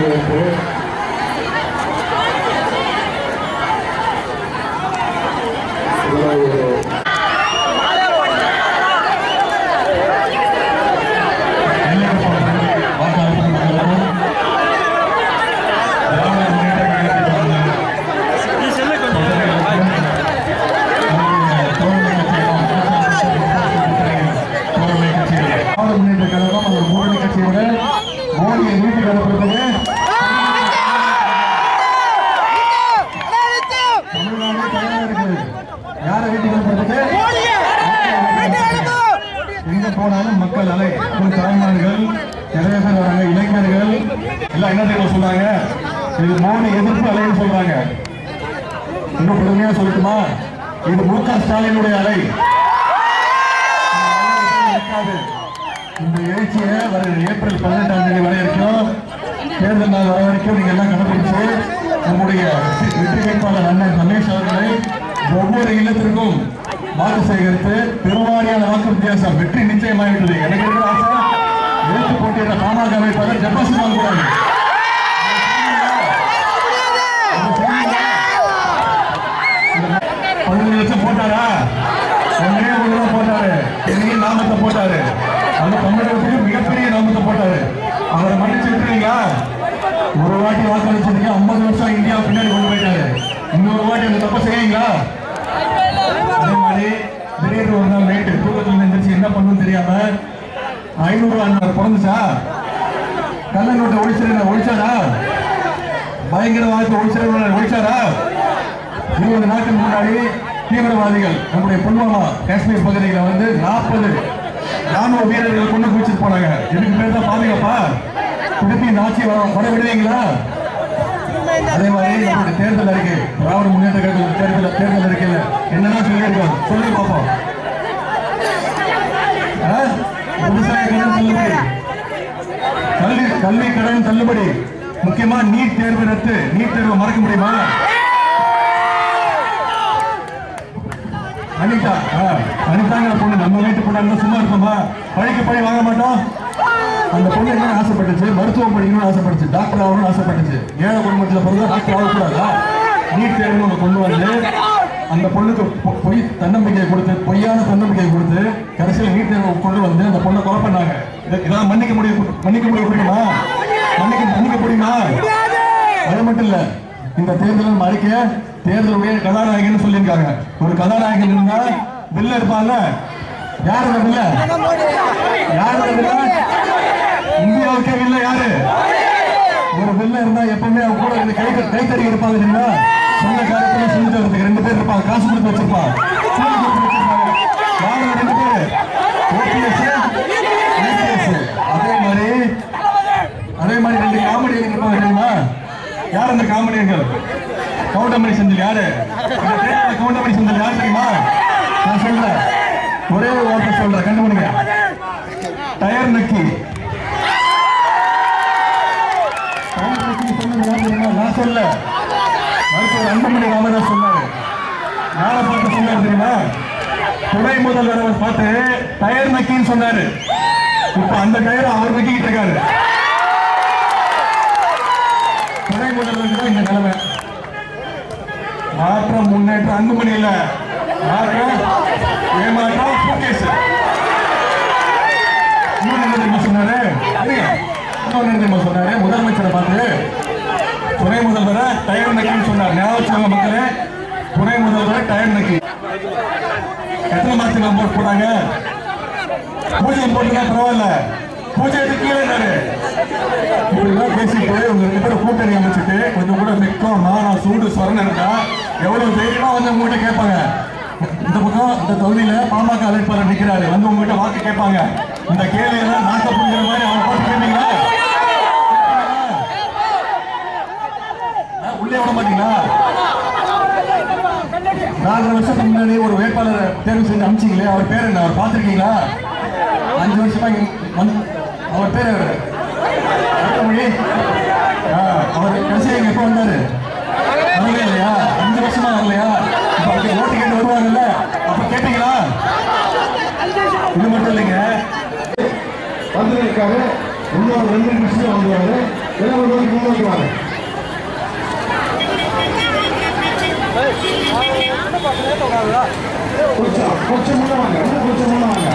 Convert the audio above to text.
வரவேற்பு. மக்கள் அலை தாய்மார்கள் நிறைய பேர் வராங்க, இளைஞர்கள் எல்லாம் என்ன தெரியும் சொல்றாங்க, இது மோடி எதிர்ப்பு அலைன்னு சொல்றாங்க. இன்னும் பொறுமையா சொல்லட்டுமா, இது மு.க. ஸ்டாலினுடைய அலை. இந்த எழுச்சியை வர ஏப்ரல் 18ஆம் தேதி வரை இருக்கும், தேர்தல் நாள் வர வரைக்கும் நீங்க எல்லாம் கண்டுபிடிச்சு நம்முடைய வெற்றி வேட்பாளர் அண்ணன் ரமேஷ் அவர்களை ஒவ்வொரு இல்லத்திற்கும் வாக்கு சேகரித்து பெருவாரியான வாக்கு வித்தியாசம் வெற்றி நிச்சயமாகிவிட்டது. எனக்கு இருக்கிற ஆசை, எழுத்து போட்டியிட பாமக வேட்பாளர் ஜப்பாசிங் கூடாது. 15 லட்சம் போட்டாரா? ஒன்றே ஒன்று போட்டாரு, பெரிய நாமத்தை போட்டாரு. அந்த தமிழகத்துக்கு மிகப்பெரிய நாமத்தை போட்டாரு. அவரை மன்னிச்சு விட்டுறீங்களா? ஒரு வாட்டி வாக்களிச்சிருக்கீங்க, 50 வருஷம் இந்தியா பின்னாடி கொண்டு போயிட்டாரு. இன்னொரு வாட்டி அந்த தப்ப செய்யுங்களா? அதே மாதிரி திடீர்னு ஒரு நாள் நைட்டு தூக்கத்தில் நினைச்சு என்ன பண்ணணும் தெரியாம 500 ரூபாய் பிறந்துச்சா, கள்ள நோட்டை ஒழிச்சாரா, பயங்கரவாதத்தை ஒழிச்சாரா? 20 நாட்களுக்கு முன்னாடி தீவிரவாதிகள் நம்முடைய புல்வாமா காஷ்மீர் பகுதியில் வந்து 40 ராணுவ வீரர்கள் கொண்டு குவிச்சிட்டு போனாங்க. இதுக்கு பேர் தான் பாதுகாப்பா? திருப்பி இந்த ஆட்சி வர விடுவீங்களா? அதே மாதிரி நம்மளுடைய தேர்தல் அறிக்கை, திராவிட முன்னேற்ற கழக தேர்தல் அறிக்கையில என்னென்ன சொல்லியிருக்கோம் சொல்லி பார்ப்போம். விவசாய கடன் தள்ளுபடி, கல்வி கடன் தள்ளுபடி, முக்கியமா நீட் தேர்வு ரத்து. நீட் தேர்வு மறக்க முடியுமா? அனிதாங்க பொண்ணு, நம்ம வீட்டு பொண்ணு சும்மா இருப்போமா? பழிக்கு பழி வாங்க மாட்டோம். அந்த பொண்ணு என்ன ஆசைப்பட்டுச்சு? மருத்துவம் படிக்கணும்னு ஆசைப்பட்டுச்சு, டாக்டர் ஆகணும்னு ஆசைப்பட்டுச்சு. ஏழை குடும்பத்தில் பிறகு டாக்டர் ஆகக்கூடாதா? நீட் தேர்வு ஒன்று கொண்டு வந்து அந்த பொண்ணுக்கு பொய் தன்னம்பிக்கையை கொடுத்து, பொய்யான தன்னம்பிக்கையை கொடுத்து கடைசியில் நீட் தேர்வு கொண்டு வந்து அந்த பொண்ணை கொலை பண்ணாங்க. இதெல்லாம் மன்னிக்க முடியுமா? மன்னிக்க முடியுமா? அது மட்டும் இல்ல, இந்த தேர்தல் அறிக்கை தேர்தலுடைய கதாநாயகன் சொல்லியிருக்காங்க. ஒரு கதாநாயகன் இருந்தா வில்ல இருப்பாங்க. யாரு வில்ல? இந்தியாவுக்கே வில்ல யாரு? ஒரு வில்ல இருந்தா எப்பவுமே அவங்க கூட கைத்தறி இருப்பாங்க. சொந்த காலத்துல செஞ்சு தரதுக்கு 2 பேர் இருப்பாங்க, காசு கொடுத்து வச்சிருப்பாங்க. 2 பேர் அதே மாதிரி 2 காமெடியன் இருப்பாங்க தெரியுமா? யார் அந்த காமெடியன்கள்? கவுண்டமணி செந்தில் யாரு? கவுண்டமணி செந்தில் யாரு தெரியுமா? நான் சொல்றேன், ஒரே வார்த்தை சொல்றேன், கண்டுபிடிங்க. டயர் நக்கி. நான் சொல்ல, மருத்துவர் அன்புமணி ராமதாஸ் சொன்னாரு. யாரை பார்த்து சொன்னாரு தெரியுமா? துணை முதல்வர் பார்த்து டயர் நக்கின்னு சொன்னாரு. இப்ப அந்த டயர் அவர் நக்கிட்டு இருக்காரு. துணை முதல்வருக்கு தான் இந்த நிலைமை. மாற்றம் முன்னேற்றம் அன்புமணி இல்ல, ஏமாற்றம் சுகேஷ். சொன்னாரு முதலமைச்சரை பார்த்து துணை முதல்வரை டயர் நக்கின்னு சொன்னார். ஞாபகம் மக்களே, துணை முதல்வரை டயர் நக்கி. எத்தனை மாசத்துக்கு போட்டு போட்டாங்க? பூஜை போட்டுனா பரவாயில்ல, பூஜை கீழே இப்படிலாம் பேசிட்டு உங்க 2 பேரும் கூட்டணி அமைச்சிட்டு கொஞ்சம் கூட வெக்கம், மானம், சூடு, சொரணை இருக்கா? எவ்வளவு தைரியமா வந்து உங்ககிட்ட கேட்பாங்க. இந்த பக்கம் இந்த தொகுதியில பாமக வேட்பாளர் நிக்கிறாரு, வந்து உங்ககிட்ட வாக்கு கேட்பாங்க. இந்த கேள்வியெல்லாம் நாக்க புரிஞ்சுற மாதிரி அவங்க போட்டு கேட்பீங்களா? உள்ளே விட மாட்டீங்களா? 4 வருஷத்துக்கு முன்னாடி ஒரு வேட்பாளர் தேர்வு செஞ்சு அமிச்சிங்களே, அவர் பேர் என்ன? அவர் பார்த்திருக்கீங்களா? 5 வருஷமா அவர் பேர் அவர் கடைசியா எப்ப வந்தாரு? வரல இல்லையா? 5 வருஷமா வரலையா? ஓட்டு கேட்டு வருவாங்கல்ல, அப்ப கேட்டீங்களா? இது மட்டும் இல்லைங்க, வந்ததுக்காக இன்னொரு 2 நிமிஷம் வந்துருவாரு. எல்லாம் ஒரு முன்னோக்கி வாங்க. கொஞ்சம் முன்ன வாங்க, கொஞ்சம் முன்ன வாங்க.